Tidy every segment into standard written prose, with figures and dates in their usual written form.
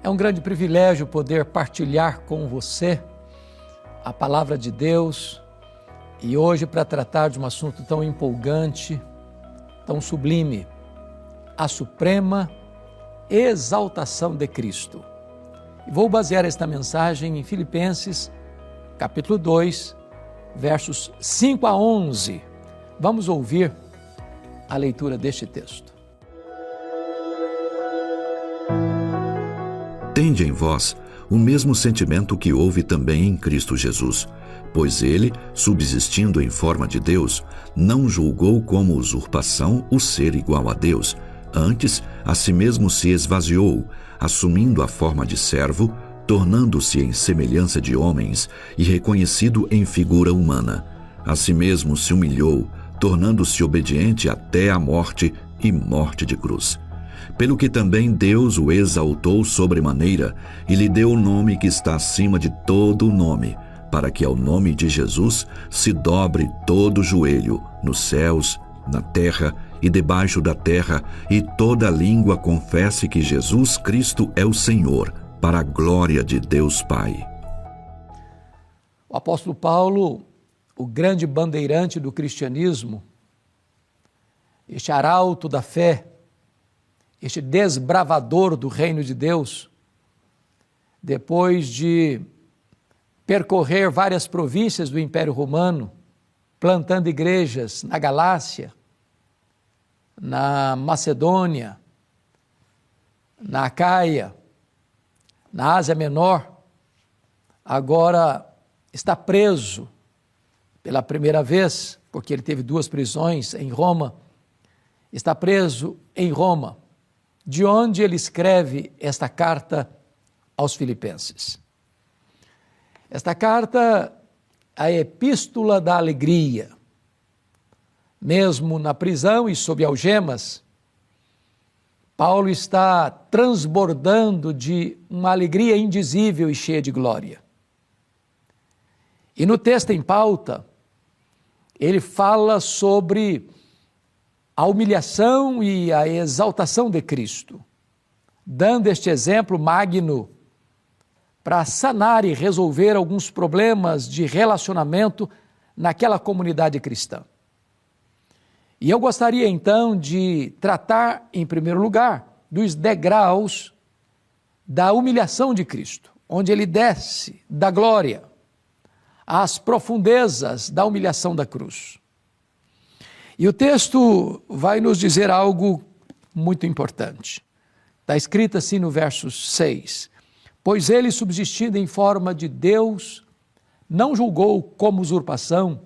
É um grande privilégio poder partilhar com você a palavra de Deus e hoje para tratar de um assunto tão empolgante, tão sublime, a suprema exaltação de Cristo. E vou basear esta mensagem em Filipenses, capítulo 2, versos 5 a 11. Vamos ouvir a leitura deste texto. Tende em vós o mesmo sentimento que houve também em Cristo Jesus, pois ele, subsistindo em forma de Deus, não julgou como usurpação o ser igual a Deus. Antes, a si mesmo se esvaziou, assumindo a forma de servo, tornando-se em semelhança de homens e reconhecido em figura humana. A si mesmo se humilhou, tornando-se obediente até a morte e morte de cruz. Pelo que também Deus o exaltou sobremaneira e lhe deu o nome que está acima de todo o nome, para que ao nome de Jesus se dobre todo o joelho, nos céus, na terra e debaixo da terra, e toda língua confesse que Jesus Cristo é o Senhor, para a glória de Deus Pai. O apóstolo Paulo, o grande bandeirante do cristianismo, este arauto da fé, este desbravador do reino de Deus, depois de percorrer várias províncias do Império Romano, plantando igrejas na Galácia, na Macedônia, na Acaia, na Ásia Menor, agora está preso pela primeira vez, porque ele teve 2 prisões em Roma, está preso em Roma, de onde ele escreve esta carta aos Filipenses. Esta carta, a epístola da alegria, mesmo na prisão e sob algemas, Paulo está transbordando de uma alegria indizível e cheia de glória. E no texto em pauta, ele fala sobre a humilhação e a exaltação de Cristo, dando este exemplo magno para sanar e resolver alguns problemas de relacionamento naquela comunidade cristã. E eu gostaria então de tratar, em primeiro lugar, dos degraus da humilhação de Cristo, onde ele desce da glória às profundezas da humilhação da cruz. E o texto vai nos dizer algo muito importante. Está escrito assim no verso 6. Pois ele, subsistindo em forma de Deus, não julgou como usurpação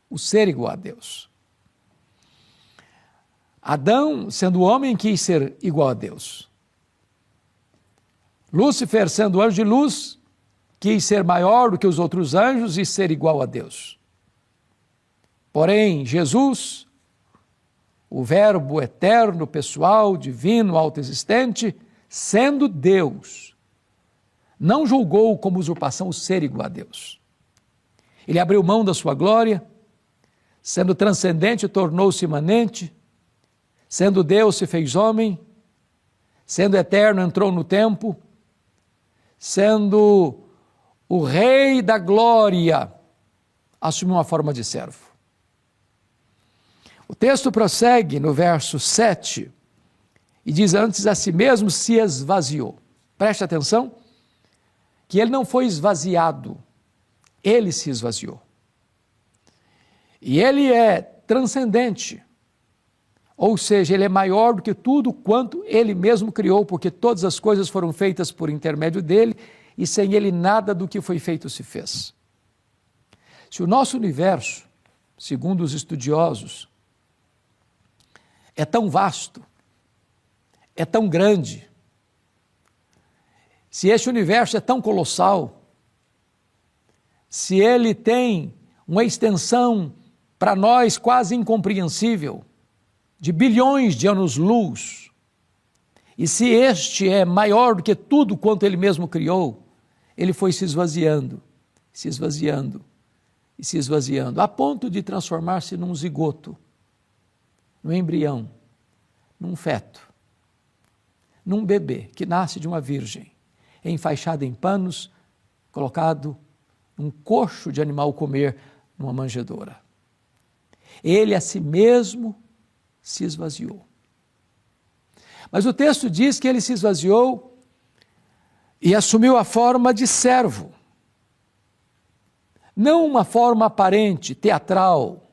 o ser igual a Deus. Adão, sendo homem, quis ser igual a Deus. Lúcifer, sendo anjo de luz, quis ser maior do que os outros anjos e ser igual a Deus. Porém, Jesus, o Verbo eterno, pessoal, divino, autoexistente, sendo Deus, não julgou como usurpação o ser igual a Deus. Ele abriu mão da sua glória, sendo transcendente, tornou-se imanente, sendo Deus, se fez homem, sendo eterno, entrou no tempo, sendo o Rei da glória, assumiu uma forma de servo. O texto prossegue no verso 7 e diz: antes a si mesmo se esvaziou. Preste atenção que ele não foi esvaziado, ele se esvaziou. E ele é transcendente, ou seja, ele é maior do que tudo quanto ele mesmo criou, porque todas as coisas foram feitas por intermédio dele e sem ele nada do que foi feito se fez. Se o nosso universo, segundo os estudiosos, é tão vasto, é tão grande, se este universo é tão colossal, se ele tem uma extensão para nós quase incompreensível, de bilhões de anos-luz, e se este é maior do que tudo quanto ele mesmo criou, ele foi se esvaziando, se esvaziando e se esvaziando, a ponto de transformar-se num zigoto, num embrião, num feto. num bebê que nasce de uma virgem, enfaixado em panos, colocado num coxo de animal comer numa manjedoura. Ele a si mesmo se esvaziou. Mas o texto diz que ele se esvaziou e assumiu a forma de servo. Não uma forma aparente, teatral,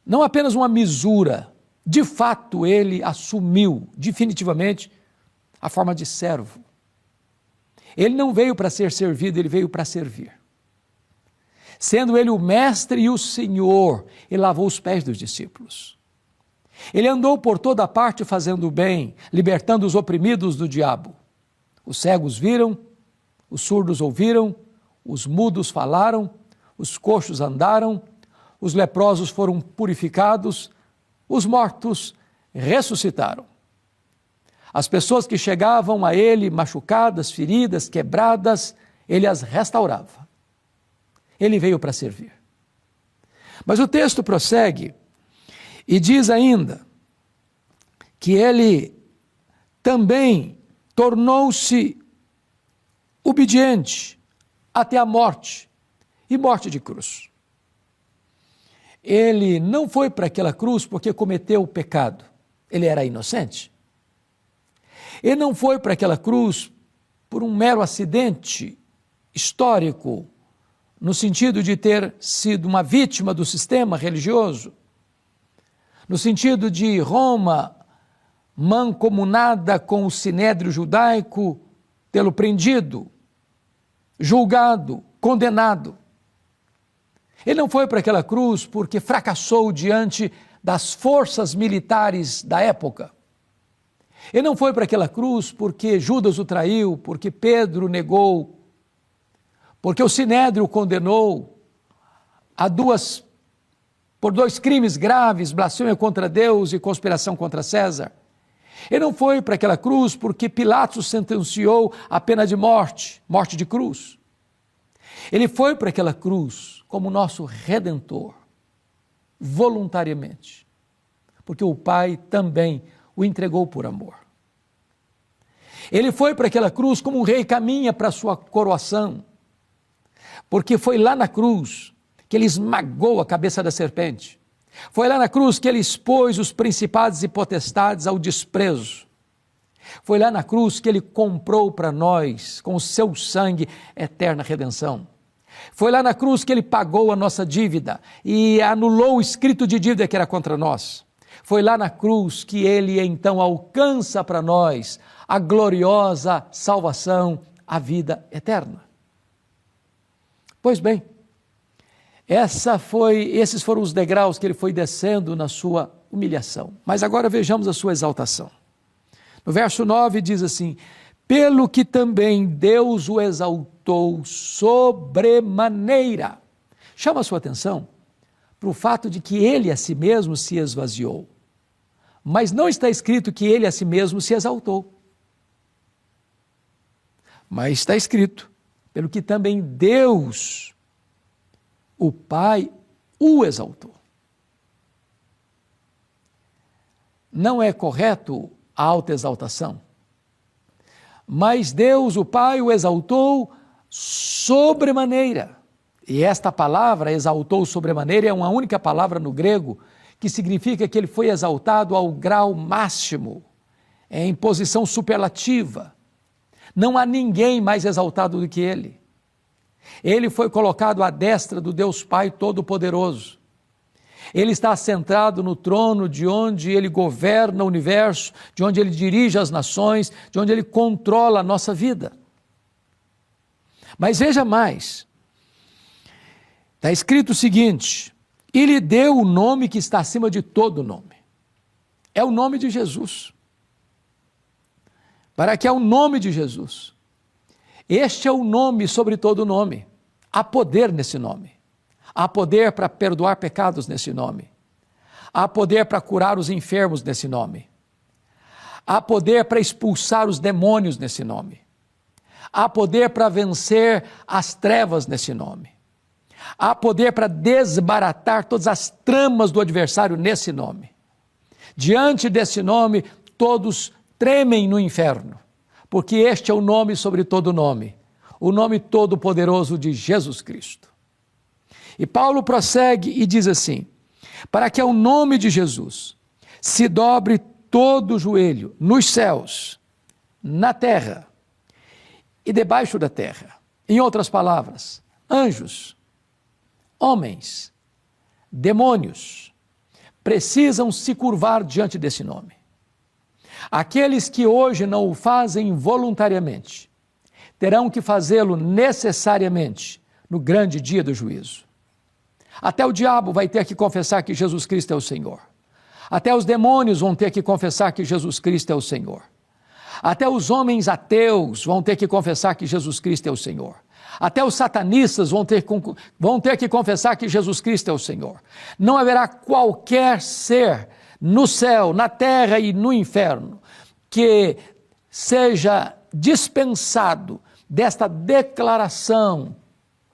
não apenas uma misura. De fato, ele assumiu definitivamente a forma de servo. Ele não veio para ser servido, ele veio para servir. Sendo ele o mestre e o senhor, ele lavou os pés dos discípulos. Ele andou por toda parte fazendo o bem, libertando os oprimidos do diabo. Os cegos viram, os surdos ouviram, os mudos falaram, os coxos andaram, os leprosos foram purificados, os mortos ressuscitaram. As pessoas que chegavam a ele machucadas, feridas, quebradas, ele as restaurava. Ele veio para servir. Mas o texto prossegue e diz ainda que ele também tornou-se obediente até a morte, e morte de cruz. Ele não foi para aquela cruz porque cometeu o pecado, ele era inocente. Ele não foi para aquela cruz por um mero acidente histórico, no sentido de ter sido uma vítima do sistema religioso, no sentido de Roma mancomunada com o sinédrio judaico, tê-lo prendido, julgado, condenado. Ele não foi para aquela cruz porque fracassou diante das forças militares da época. Ele não foi para aquela cruz porque Judas o traiu, porque Pedro negou, porque o sinédrio o condenou por dois crimes graves, blasfêmia contra Deus e conspiração contra César. Ele não foi para aquela cruz porque Pilatos sentenciou a pena de morte, morte de cruz. Ele foi para aquela cruz como nosso Redentor, voluntariamente, porque o Pai também o entregou por amor. Ele foi para aquela cruz como um rei caminha para a sua coroação, porque foi lá na cruz que ele esmagou a cabeça da serpente. Foi lá na cruz que ele expôs os principados e potestades ao desprezo. Foi lá na cruz que ele comprou para nós, com o seu sangue, eterna redenção. Foi lá na cruz que ele pagou a nossa dívida e anulou o escrito de dívida que era contra nós. Foi lá na cruz que ele então alcança para nós a gloriosa salvação, a vida eterna. Pois bem, esses foram os degraus que ele foi descendo na sua humilhação. Mas agora vejamos a sua exaltação. No verso 9 diz assim: pelo que também Deus o exaltou sobremaneira. Chama a sua atenção para o fato de que ele a si mesmo se esvaziou. Mas não está escrito que ele a si mesmo se exaltou. Mas está escrito, pelo que também Deus, o Pai, o exaltou. Não é correto a autoexaltação, mas Deus, o Pai, o exaltou sobremaneira. E esta palavra, exaltou sobremaneira, é uma única palavra no grego que significa que ele foi exaltado ao grau máximo, em posição superlativa. Não há ninguém mais exaltado do que ele. Ele foi colocado à destra do Deus Pai Todo-Poderoso. Ele está assentado no trono de onde ele governa o universo, de onde ele dirige as nações, de onde ele controla a nossa vida. Mas veja mais, está escrito o seguinte: e lhe deu o nome que está acima de todo nome. É o nome de Jesus. Para que é o nome de Jesus. Este é o nome sobre todo nome. Há poder nesse nome. Há poder para perdoar pecados nesse nome. Há poder para curar os enfermos nesse nome. Há poder para expulsar os demônios nesse nome. Há poder para vencer as trevas nesse nome. Há poder para desbaratar todas as tramas do adversário nesse nome. Diante desse nome, todos tremem no inferno, porque este é o nome sobre todo nome, o nome todo-poderoso de Jesus Cristo. E Paulo prossegue e diz assim: para que ao nome de Jesus se dobre todo o joelho, nos céus, na terra e debaixo da terra. Em outras palavras, anjos, homens, demônios, precisam se curvar diante desse nome. Aqueles que hoje não o fazem voluntariamente, terão que fazê-lo necessariamente no grande dia do juízo. Até o diabo vai ter que confessar que Jesus Cristo é o Senhor. Até os demônios vão ter que confessar que Jesus Cristo é o Senhor. Até os homens ateus vão ter que confessar que Jesus Cristo é o Senhor. Até os satanistas vão ter que confessar que Jesus Cristo é o Senhor. Não haverá qualquer ser no céu, na terra e no inferno que seja dispensado desta declaração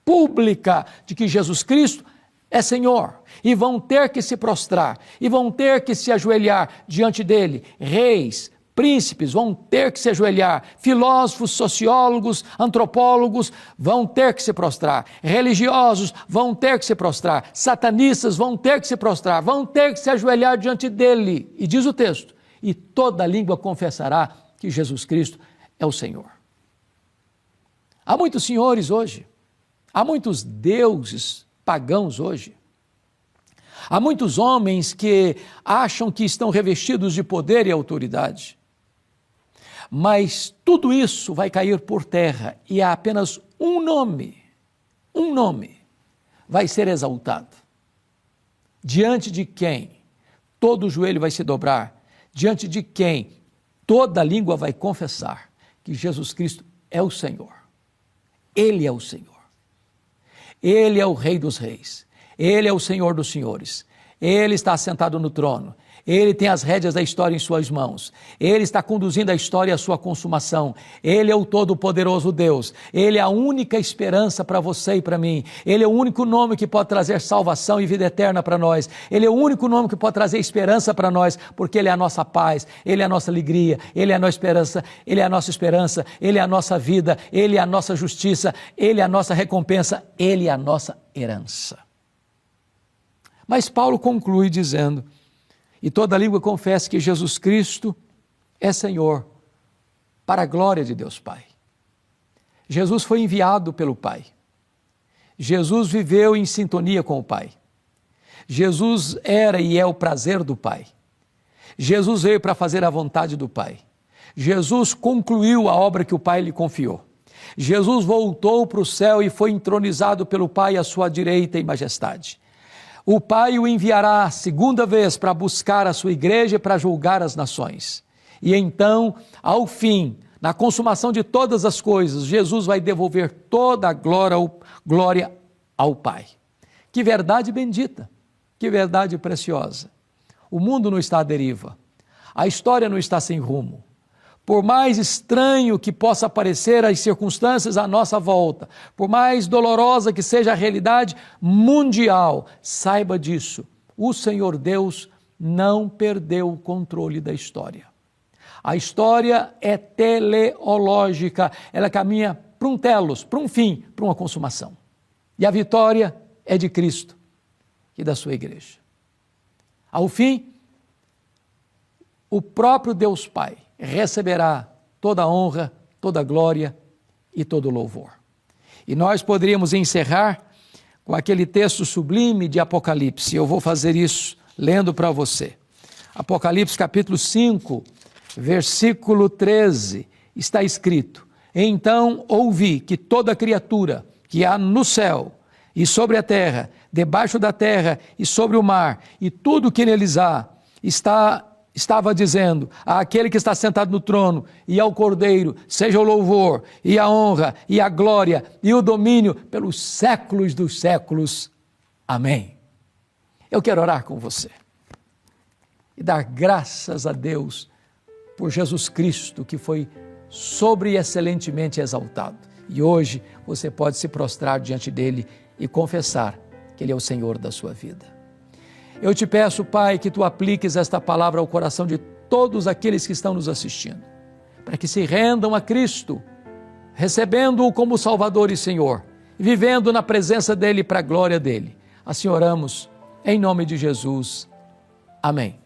pública de que Jesus Cristo é Senhor. E vão ter que se prostrar, e vão ter que se ajoelhar diante dele, reis, príncipes vão ter que se ajoelhar, filósofos, sociólogos, antropólogos vão ter que se prostrar, religiosos vão ter que se prostrar, satanistas vão ter que se prostrar, vão ter que se ajoelhar diante dele. E diz o texto: e toda língua confessará que Jesus Cristo é o Senhor. Há muitos senhores hoje, há muitos deuses pagãos hoje, há muitos homens que acham que estão revestidos de poder e autoridade. Mas tudo isso vai cair por terra e há apenas um nome vai ser exaltado, diante de quem todo joelho vai se dobrar, diante de quem toda língua vai confessar que Jesus Cristo é o Senhor. Ele é o Senhor. Ele é o Rei dos Reis. Ele é o Senhor dos Senhores. Ele está sentado no trono. Ele tem as rédeas da história em suas mãos. Ele está conduzindo a história à sua consumação. Ele é o Todo-Poderoso Deus. Ele é a única esperança para você e para mim. Ele é o único nome que pode trazer salvação e vida eterna para nós. Ele é o único nome que pode trazer esperança para nós, porque Ele é a nossa paz, Ele é a nossa alegria, Ele é a nossa esperança, Ele é a nossa esperança, Ele é a nossa vida, Ele é a nossa justiça, Ele é a nossa recompensa, Ele é a nossa herança. Mas Paulo conclui dizendo: e toda língua confesse que Jesus Cristo é Senhor, para a glória de Deus Pai. Jesus foi enviado pelo Pai. Jesus viveu em sintonia com o Pai. Jesus era e é o prazer do Pai. Jesus veio para fazer a vontade do Pai. Jesus concluiu a obra que o Pai lhe confiou. Jesus voltou para o céu e foi entronizado pelo Pai à sua direita em majestade. O Pai o enviará segunda vez para buscar a sua igreja e para julgar as nações. E então, ao fim, na consumação de todas as coisas, Jesus vai devolver toda a glória ao Pai. Que verdade bendita, que verdade preciosa. O mundo não está à deriva, a história não está sem rumo. Por mais estranho que possa parecer as circunstâncias à nossa volta, por mais dolorosa que seja a realidade mundial, saiba disso: o Senhor Deus não perdeu o controle da história. A história é teleológica, ela caminha para um telos, para um fim, para uma consumação. E a vitória é de Cristo e da sua igreja. Ao fim, o próprio Deus Pai receberá toda a honra, toda a glória e todo o louvor. E nós poderíamos encerrar com aquele texto sublime de Apocalipse. Eu vou fazer isso lendo para você. Apocalipse capítulo 5, versículo 13, está escrito: então ouvi que toda criatura que há no céu e sobre a terra, debaixo da terra e sobre o mar, e tudo que neles há, estava dizendo àquele que está sentado no trono e ao Cordeiro, seja o louvor e a honra e a glória e o domínio pelos séculos dos séculos. Amém. Eu quero orar com você e dar graças a Deus por Jesus Cristo, que foi sobre e excelentemente exaltado. E hoje você pode se prostrar diante dele e confessar que ele é o Senhor da sua vida. Eu te peço, Pai, que tu apliques esta palavra ao coração de todos aqueles que estão nos assistindo, para que se rendam a Cristo, recebendo-o como Salvador e Senhor, vivendo na presença dEle para a glória dEle. Assim oramos, em nome de Jesus. Amém.